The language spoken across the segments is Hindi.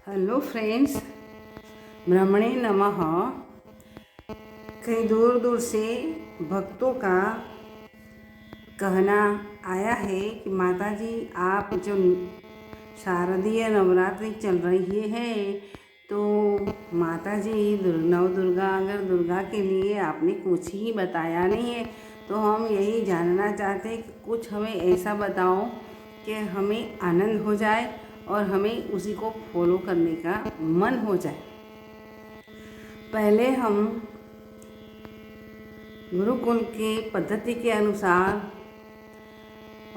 हेलो फ्रेंड्स, ब्रह्मणे नमः। कई दूर दूर से भक्तों का कहना आया है कि माता जी आप जो शारदीय नवरात्रि चल रही है तो माता जी नव दुर्गा, अगर दुर्गा के लिए आपने कुछ ही बताया नहीं है तो हम यही जानना चाहते हैं कि कुछ हमें ऐसा बताओ कि हमें आनंद हो जाए और हमें उसी को फॉलो करने का मन हो जाए। पहले हम गुरुकुल के पद्धति के अनुसार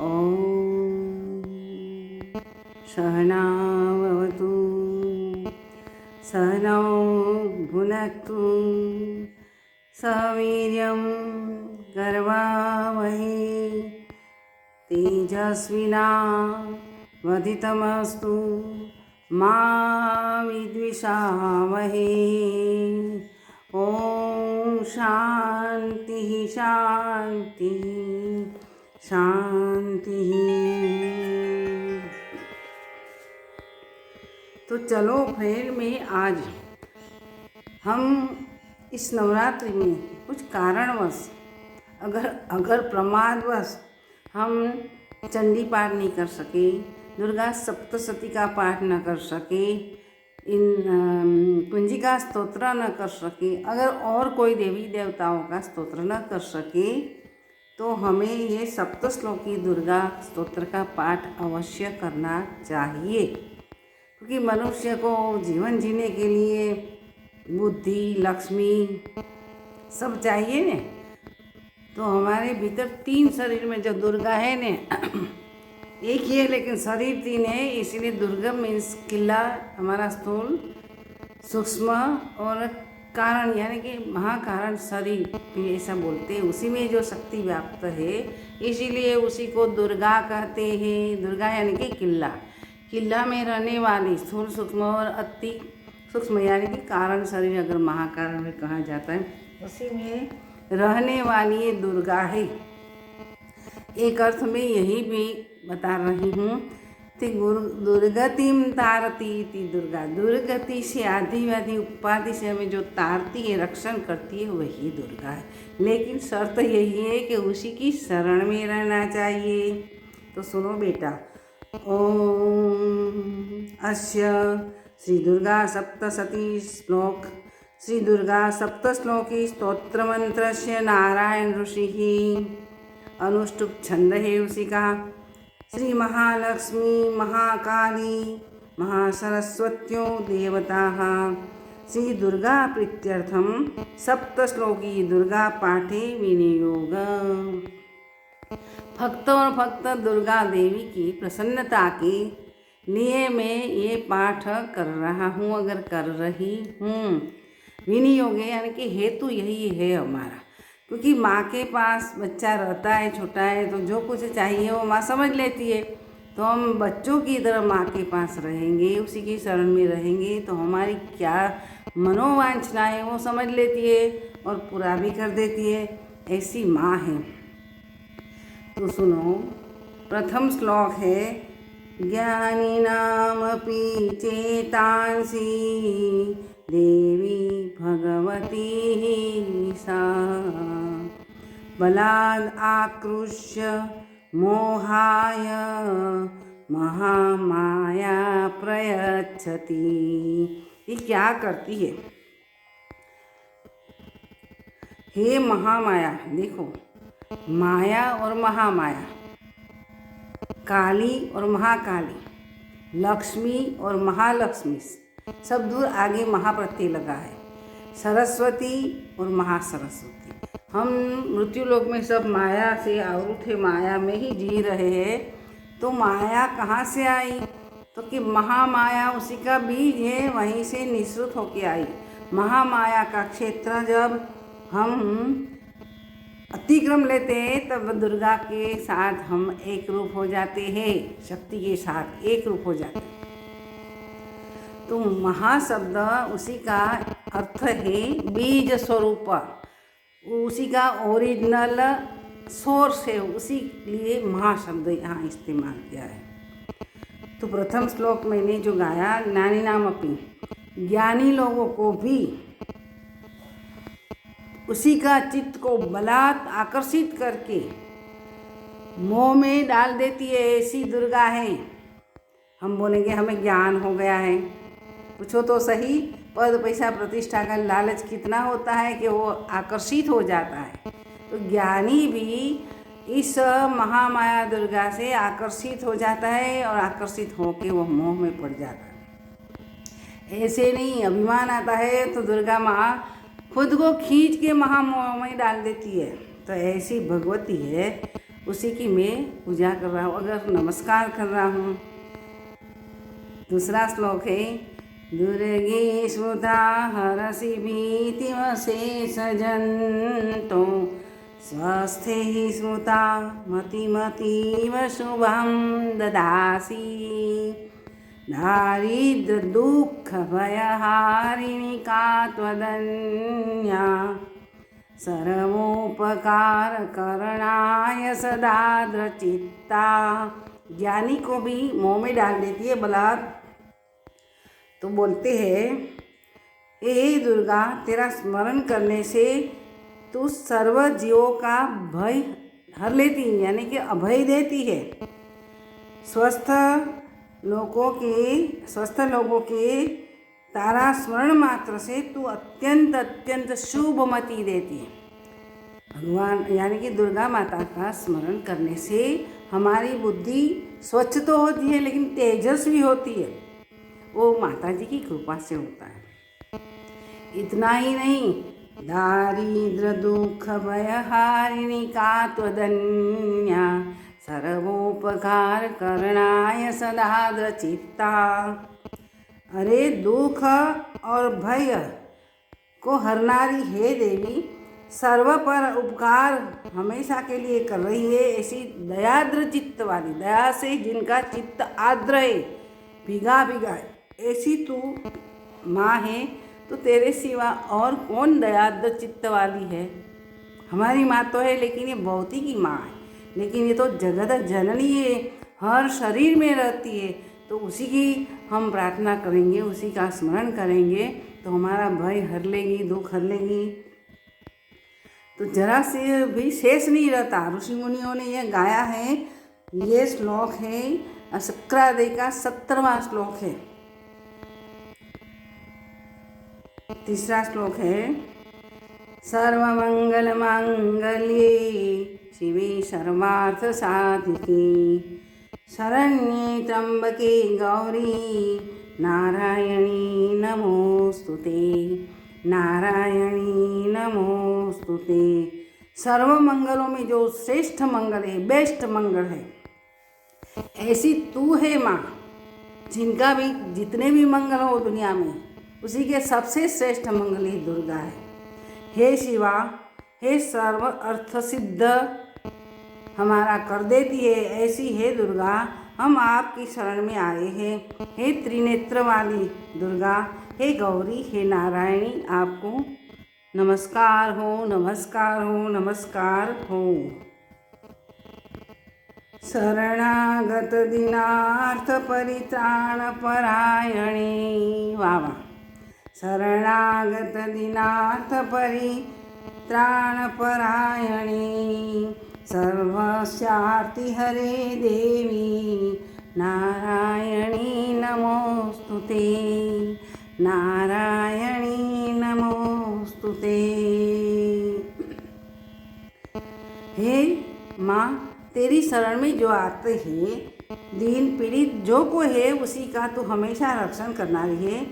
ओम सहनावतु सहनौ भुनक्तु सवीर्यं करवावहै तेजस्विना वधितमस्तु मा विद्विषावहै। ओम शांति शांति शांति। तो चलो फिर में आज हम इस नवरात्रि में कुछ कारणवश अगर प्रमादवश हम चंडी पाठ नहीं कर सके, दुर्गा सप्तशती का पाठ न कर सके, इन कुंजिका स्तोत्र न कर सके, अगर और कोई देवी देवताओं का स्तोत्र न कर सके तो हमें ये सप्तश्लोकी दुर्गा स्तोत्र का पाठ अवश्य करना चाहिए। क्योंकि मनुष्य को जीवन जीने के लिए बुद्धि, लक्ष्मी सब चाहिए ने। तो हमारे भीतर तीन शरीर में जो दुर्गा है ने एक ही है लेकिन शरीर तीन है, इसीलिए दुर्गा मीन्स किला हमारा स्थूल, सूक्ष्म और कारण यानी कि महाकारण शरीर भी ऐसा बोलते हैं। उसी में जो शक्ति व्याप्त है इसीलिए उसी को दुर्गा कहते हैं। दुर्गा यानी कि किला में रहने वाली स्थूल, सूक्ष्म और अति सूक्ष्म यानी कि कारण शरीर अगर महाकारण में कहा जाता है उसी में रहने वाली ये दुर्गा है। एक अर्थ में यही भी बता रही हूँ कि दुर्गतिम तारती इति दुर्गा, दुर्गति से आदि व्याधि उपाधि से हमें जो तारती है, रक्षण करती है, वही दुर्गा है। लेकिन शर्त यही है कि उसी की शरण में रहना चाहिए। तो सुनो बेटा, ओम अस्य श्री दुर्गा सप्तशती श्लोक श्री दुर्गा सप्तश्लोकी स्तोत्र मंत्रस्य नारायण ऋषि अनुष्टुप छंद है उसी का। श्री महालक्ष्मी, महाकाली, महासरस्वत्यो देवताः श्री दुर्गा प्रीत्यर्थम सप्तश्लोकी दुर्गा पाठे विनियोग। भक्त और भक्त दुर्गा देवी की प्रसन्नता के लिए मैं ये पाठ कर रहा हूँ, अगर कर रही हूँ। विनियोग यानी कि हेतु यही है हमारा, क्योंकि माँ के पास बच्चा रहता है, छोटा है, तो जो कुछ चाहिए वो माँ समझ लेती है। तो हम बच्चों की तरह माँ के पास रहेंगे, उसी की शरण में रहेंगे तो हमारी क्या मनोवांछना है वो समझ लेती है और पूरा भी कर देती है। ऐसी माँ है। तो सुनो, प्रथम श्लोक है ज्ञानिनामपि चेतांसि देवी भगवती सा बलाद् आकृष्य मोहाय महामाया प्रयच्छति। ये क्या करती है? हे महामाया, देखो माया और महामाया, काली और महाकाली, लक्ष्मी और महालक्ष्मी, सब दूर आगे महाप्रत्यय लगा है। सरस्वती और महासरस्वती, हम मृत्युलोक में सब माया से आवृत है, माया में ही जी रहे हैं। तो माया कहाँ से आई? तो कि महामाया उसी का बीज है, वहीं से निःसृत होके आई। महामाया का क्षेत्र जब हम अतिक्रम लेते हैं तब दुर्गा के साथ हम एक रूप हो जाते हैं, शक्ति के साथ एक रूप हो जाते हैं। तो महाशब्द उसी का अर्थ है बीज स्वरूप, उसी का ओरिजिनल सोर्स है, उसी लिए महाशब्द यहाँ इस्तेमाल किया है। तो प्रथम श्लोक मैंने जो गाया, ज्ञानी नाम अपनी, ज्ञानी लोगों को भी उसी का चित्त को बलात् आकर्षित करके मोह में डाल देती है, ऐसी दुर्गा है। हम बोलेंगे हमें ज्ञान हो गया है, पूछो तो सही, पद पैसा प्रतिष्ठा का लालच कितना होता है कि वो आकर्षित हो जाता है। तो ज्ञानी भी इस महामाया दुर्गा से आकर्षित हो जाता है और आकर्षित होके वो मोह में पड़ जाता है। ऐसे नहीं, अभिमान आता है तो दुर्गा माँ खुद को खींच के महामोह में डाल देती है। तो ऐसी भगवती है, उसी की मैं पूजा कर रहा हूँ, अगर नमस्कार कर रहा हूँ। दूसरा श्लोक है, दुर्गे स्मृता हरसि भीतिमशेष जंतो स्वस्थे ही स्मृता मतिमतीव शुभं ददासि दारिद्र दुःख भयहारिणी का त्वदन्या सर्वोपकार करणाय सदा चित्ता। ज्ञानी को भी मोह में डाल देती है बलात्। तो बोलते हैं, हे दुर्गा, तेरा स्मरण करने से तू सर्व जीवों का भय हर लेती है, यानी कि अभय देती है। स्वस्थ लोगों के तारा स्मरण मात्र से तू अत्यंत अत्यंत शुभमति देती है। भगवान यानी कि दुर्गा माता का स्मरण करने से हमारी बुद्धि स्वच्छ तो होती है, लेकिन तेजस्वी होती है। वो माता जी की कृपा से होता है। इतना ही नहीं, दारिद्र दुख भयहारिणी का त्वदन्या सर्वोपकार करणाय सदा चित्ता। अरे दुख और भय को हरनारी हे देवी, सर्व पर उपकार हमेशा के लिए कर रही है। ऐसी दयाद्र चित्त वाली, दया से जिनका चित्त आर्द्र है, भीगा भीगा है, ऐसी तू माँ है। तो तेरे सिवा और कौन दयाद्र चित्त वाली है? हमारी माँ तो है, लेकिन ये भौतिकी की माँ है, लेकिन ये तो जगत जननी है, हर शरीर में रहती है। तो उसी की हम प्रार्थना करेंगे, उसी का स्मरण करेंगे तो हमारा भय हर लेगी, दुख हर लेगी। तो जरा से भी शेष नहीं रहता। ऋषि मुनियों ने यह गाया है। ये श्लोक है शक्रादि का 17वां श्लोक है। तीसरा श्लोक है, सर्वमंगल मांगल्ये शिवे सर्वार्थ साधिके शरण्ये त्र्यंबके गौरी नारायणी नमोस्तुते, नारायणी नमोस्तुते। सर्व मंगलों में जो श्रेष्ठ मंगल है, बेस्ट मंगल है, ऐसी तू है माँ, जिनका भी जितने भी मंगल हो दुनिया में, उसी के सबसे श्रेष्ठ मंगल ही दुर्गा है। हे शिवा, हे सर्व अर्थ सिद्ध हमारा कर देती है, ऐसी हे दुर्गा हम आपकी शरण में आए हैं। हे त्रिनेत्र वाली दुर्गा, हे गौरी, हे नारायणी, आपको नमस्कार हो, नमस्कार हो, नमस्कार हो। शरणागत दीनार्थ परित्राण परायणे, वावा। शरणागत दीनार्थ परित्राण परायणे सर्वस्यार्ति हरे देवी नारायणी नमोस्तुते, नारायणी नमोस्तुते। हे माँ, तेरी शरण में जो आते हैं, दीन पीड़ित जो को है, उसी का तू हमेशा रक्षण करना रही है।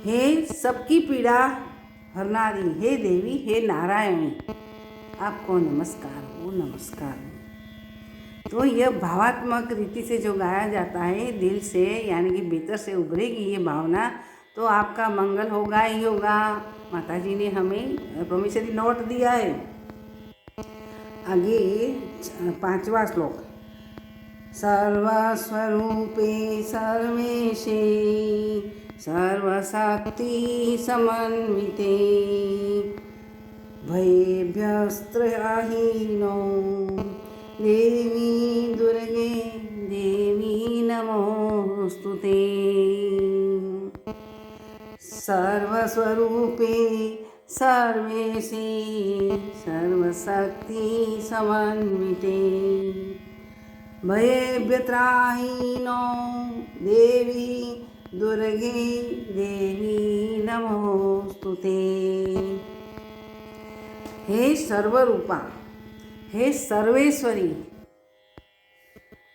हे सबकी पीड़ा हरनारी, हे देवी, हे नारायणी, आपको नमस्कार हो, नमस्कार हो। तो यह भावात्मक रीति से जो गाया जाता है, दिल से यानी कि भीतर से उभरेगी ये भावना, तो आपका मंगल होगा ही होगा। माता जी ने हमें प्रोमिसरी नोट दिया है। आगे 5वां श्लोक, सर्वस्वरूपे सर्वेशे सर्वशक्ति समन्विते भयेभ्यस्त्रहीनो देवी दुर्गे देवी नमोस्तुते। सर्वस्वरूपे सर्वेशे सर्वशक्ति समन्विते भयेभ्यत्राहिनो देवी दुर्गे देवी नमोस्तुते। हे सर्वरूपा, हे सर्वेश्वरी,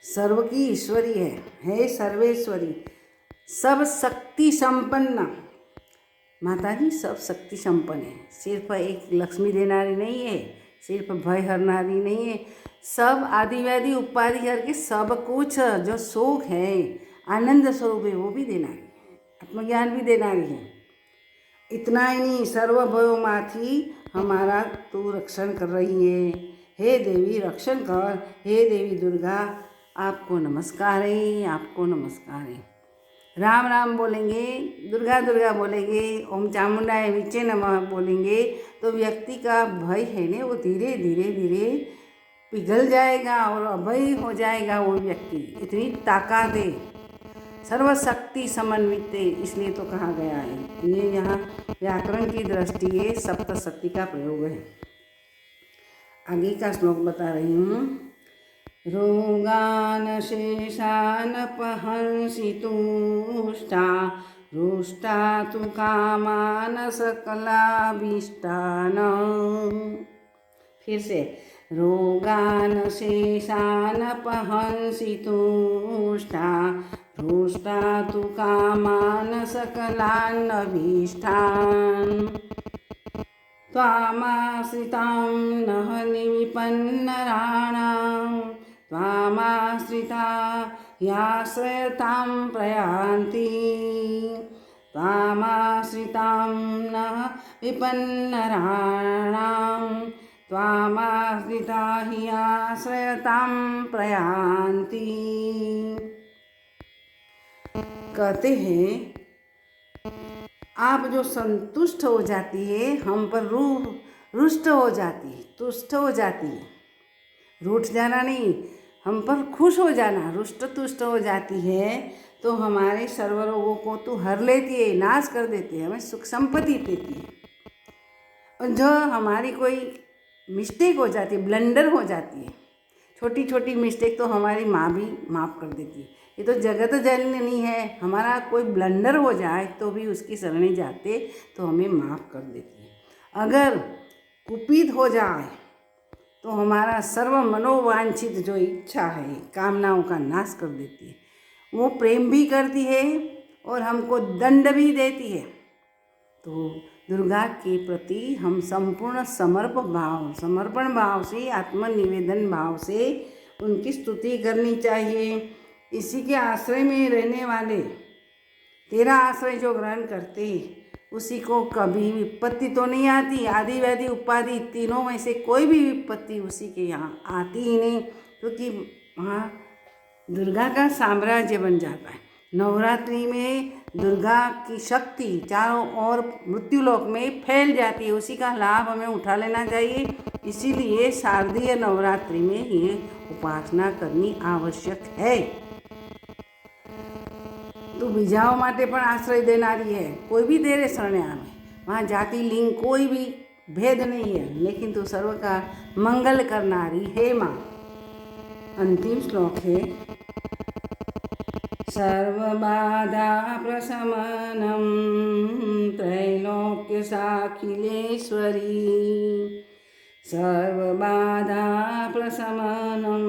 सर्व की ईश्वरी है, हे सर्वेश्वरी, सब शक्ति संपन्न माता जी, सब शक्ति संपन्न है। सिर्फ एक लक्ष्मी देनारी नहीं है, सिर्फ भय हरनारी नहीं है, सब आदि व्याधि उपाधि करके सब कुछ जो सुख है, आनंद स्वरूप है, वो भी देनारी है, आत्मज्ञान भी देनारी है। इतना ही नहीं, सर्वभयोमाथी हमारा तू रक्षण कर रही है। हे देवी रक्षण कर, हे देवी दुर्गा, आपको नमस्कार है, आपको नमस्कार है। राम राम बोलेंगे, दुर्गा दुर्गा बोलेंगे, ओम चामुंडाय विचे नमः बोलेंगे तो व्यक्ति का भय है ने वो धीरे धीरे धीरे पिघल जाएगा और अभय हो जाएगा वो व्यक्ति। इतनी ताकत है, सर्वशक्ति समन्वित है, इसलिए तो कहा गया है। ये यहाँ व्याकरण की दृष्टि है, सप्तशक्ति का प्रयोग है। आगे का श्लोक बता रही हूँ। रोगान शेषान पहंसि तुष्टा रुष्टा तु कामान सकलाभीष्टान। फिर से, रोगान शेषान पहंसि तुष्टा रुष्टा तु कामान सकलान्नभीष्टान्। त्वामाश्रितां नः निविपन्नराणां त्वामाश्रिता याश्रयतां प्रयान्ति। त्वामाश्रितां नः विपन्नराणां त्वामाश्रिता हि आश्रयतां प्रयान्ति। कहते हैं, आप जो संतुष्ट हो जाती है, हम पर रुष्ट हो जाती है, तुष्ट हो जाती है, रूठ जाना नहीं, हम पर खुश हो जाना, रुष्ट तुष्ट हो जाती है, तो हमारे सर्व रोगों को तो हर लेती है, नाश कर देती है, हमें सुख संपत्ति देती है। और जो हमारी कोई मिस्टेक हो जाती है, ब्लंडर हो जाती है, छोटी छोटी मिस्टेक तो हमारी माँ भी माफ़ कर देती है। ये तो जगत जननी है, हमारा कोई ब्लंडर हो जाए तो भी उसकी शरणे जाते तो हमें माफ़ कर देती है। अगर कुपित हो जाए तो हमारा सर्व मनोवांछित जो इच्छा है, कामनाओं का नाश कर देती है। वो प्रेम भी करती है और हमको दंड भी देती है। तो दुर्गा के प्रति हम संपूर्ण समर्पण भाव से, आत्मनिवेदन भाव से उनकी स्तुति करनी चाहिए। इसी के आश्रय में रहने वाले, तेरा आश्रय जो ग्रहण करते उसी को कभी विपत्ति तो नहीं आती। आदि व्याधि उपाधि तीनों में से कोई भी विपत्ति उसी के यहाँ आती ही नहीं, क्योंकि वहाँ दुर्गा का साम्राज्य बन जाता है। नवरात्रि में दुर्गा की शक्ति चारों ओर मृत्युलोक में फैल जाती है, उसी का लाभ हमें उठा लेना चाहिए। इसीलिए शारदीय नवरात्रि में ये उपासना करनी आवश्यक है। तो बीजाओं माटे पण आश्रय देनारी है, कोई भी तेरे शरणे आवे, वहाँ जाति लिंग कोई भी भेद नहीं है, लेकिन तू सर्व का मंगल करनारी है माँ। अंतिम श्लोक है, सर्वबाधा प्रशमनं त्रैलोक्य साखिलेश्वरी। सर्वबाधा प्रशमनं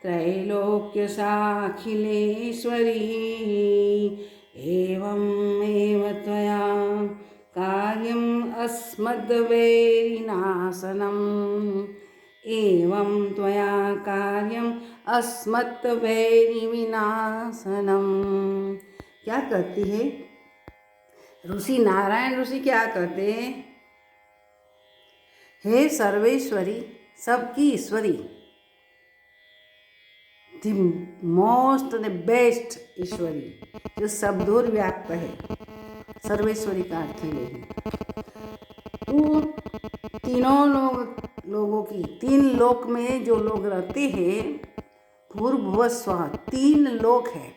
त्रैलोक्य साखिलेश्वरी। एवमेव त्वया कार्यम् अस्मद्वैरिनाशनम्। एवं त्वया कार्यम् अस्मद्वैरिविनाशनम्। क्या कहती है ऋषि? नारायण ऋषि क्या कहते हैं? हे सर्वेश्वरी, सबकी ईश्वरी, द मोस्ट द बेस्ट ईश्वरी, जो सब दूर व्याप्त है। सर्वेश्वरी का अर्थ ये है, तू तीनों लोगों की, तीन लोक में जो लोग रहते हैं, भूर्भुवः स्वः, 3 लोक है।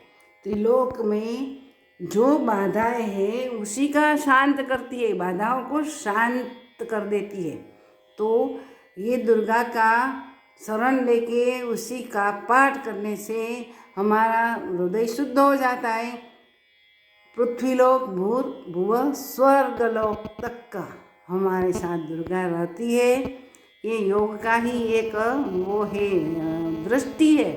त्रिलोक में जो बाधाएं हैं उसी का शांत करती है, बाधाओं को शांत कर देती है। तो ये दुर्गा का शरण लेके उसी का पाठ करने से हमारा हृदय शुद्ध हो जाता है। पृथ्वीलोक भूर्भुवः स्वर्गलोक तक का हमारे साथ दुर्गा रहती है। ये योग का ही एक वो है, दृष्टि है।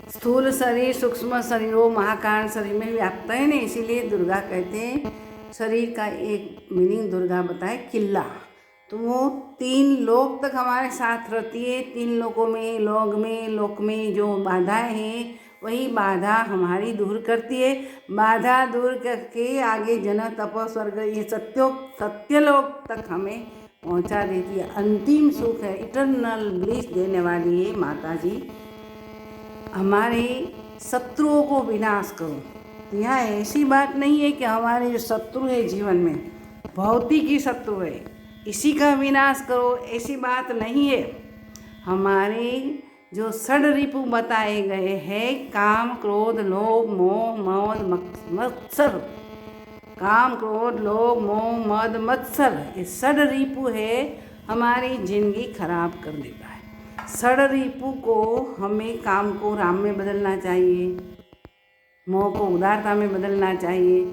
स्थूल शरीर, सूक्ष्म शरीर, वो महाकारण शरीर में व्याप्त है ना, इसीलिए दुर्गा कहते हैं। शरीर का एक मीनिंग दुर्गा बताए किला। तो वो 3 लोक तक हमारे साथ रहती है। 3 लोकों में, लोक में जो बाधाएं हैं वही बाधा हमारी दूर करती है। बाधा दूर करके आगे जन तप स्वर्ग ये सत्यलोक तक हमें पहुंचा देती है। अंतिम सुख है, इटर्नल ब्लिस देने वाली है माता जी। हमारे शत्रुओं को विनाश करो। तो यहाँ ऐसी बात नहीं है कि हमारे जो शत्रु है जीवन में, भौतिक ही शत्रु है, इसी का विनाश करो, ऐसी बात नहीं है। हमारे जो षड रिपु बताए गए हैं, काम क्रोध लोभ मोह मद मत्सर, काम क्रोध लोभ मोह मद मत्सर, ये षड रिपु है, हमारी जिंदगी खराब कर देता है। षड रिपु को हमें काम को राम में बदलना चाहिए, मोह को उदारता में बदलना चाहिए,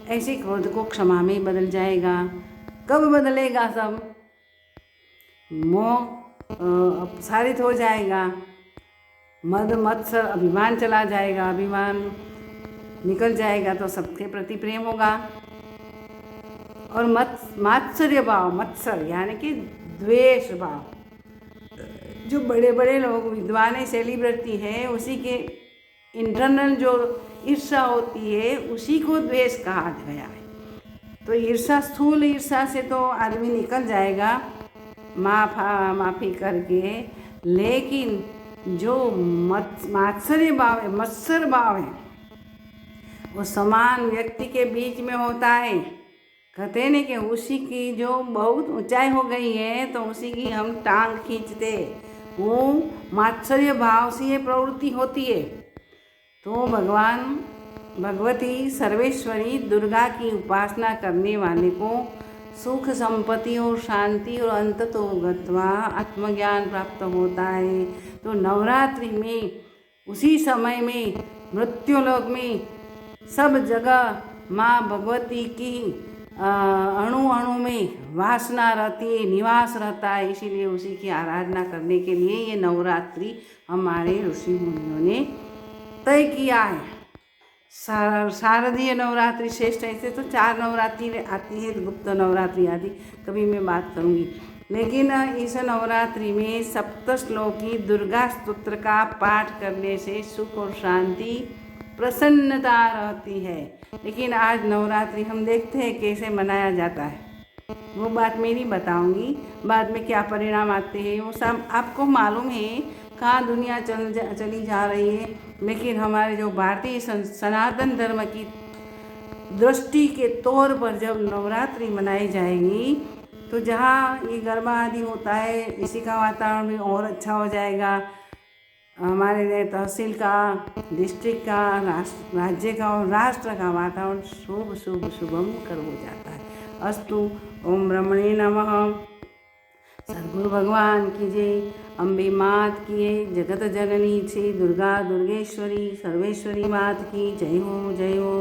ऐसे क्रोध को क्षमा में बदल जाएगा। कब बदलेगा? सब मोह अपसारित हो जाएगा, मद मत्सर अभिमान चला जाएगा, अभिमान निकल जाएगा तो सबके प्रति प्रेम होगा। और मात्सर्य भाव, मत्सर यानी कि द्वेष भाव, जो बड़े बड़े लोग विद्वान सेलिब्रिटी हैं उसी के इंटरनल जो ईर्षा होती है उसी को द्वेष कहा गया है। तो ईर्षा, स्थूल ईर्षा से तो आदमी निकल जाएगा माफ़ी करके, लेकिन जो मात्सर्य भाव है, मत्सर भाव है, वो समान व्यक्ति के बीच में होता है। कहते हैं कि उसी की जो बहुत ऊंचाई हो गई है तो उसी की हम टांग खींचते, वो मात्सर्य भाव से ये प्रवृत्ति होती है। तो भगवती सर्वेश्वरी दुर्गा की उपासना करने वाले को सुख, संपत्ति और शांति और अंततो गत्वा आत्मज्ञान प्राप्त होता है। तो नवरात्रि में उसी समय में मृत्युलोक में सब जगह माँ भगवती की अणु अणु में वासना रहती है, निवास रहता है। इसीलिए उसी की आराधना करने के लिए ये नवरात्रि हमारे ऋषि मुनियों ने तय किया है। शारदीय नवरात्रि श्रेष्ठ, ऐसे तो 4 नवरात्रि आती है, गुप्त नवरात्रि आदि कभी मैं बात करूँगी। लेकिन इस नवरात्रि में 7 श्लोकी दुर्गा स्तोत्र का पाठ करने से सुख और शांति, प्रसन्नता रहती है। लेकिन आज नवरात्रि हम देखते हैं कैसे मनाया जाता है, वो बात मैं नहीं बताऊँगी। बाद में क्या परिणाम आते हैं वो सब आपको मालूम है, कहाँ दुनिया चली जा रही है। लेकिन हमारे जो भारतीय सनातन धर्म की दृष्टि के तौर पर जब नवरात्रि मनाई जाएगी तो जहाँ ये गरबा आदि होता है इसी का वातावरण भी और अच्छा हो जाएगा। हमारे तहसील का, डिस्ट्रिक्ट का, राज्य का और राष्ट्र का वातावरण शुभम कर हो जाता है। अस्तु। ओम ब्रह्मणे नमः। सद्गुरु भगवान की जय। अम्बे मात की जय। जगत जननी श्री दुर्गा दुर्गेश्वरी सर्वेश्वरी मात की जय हो, जय हो।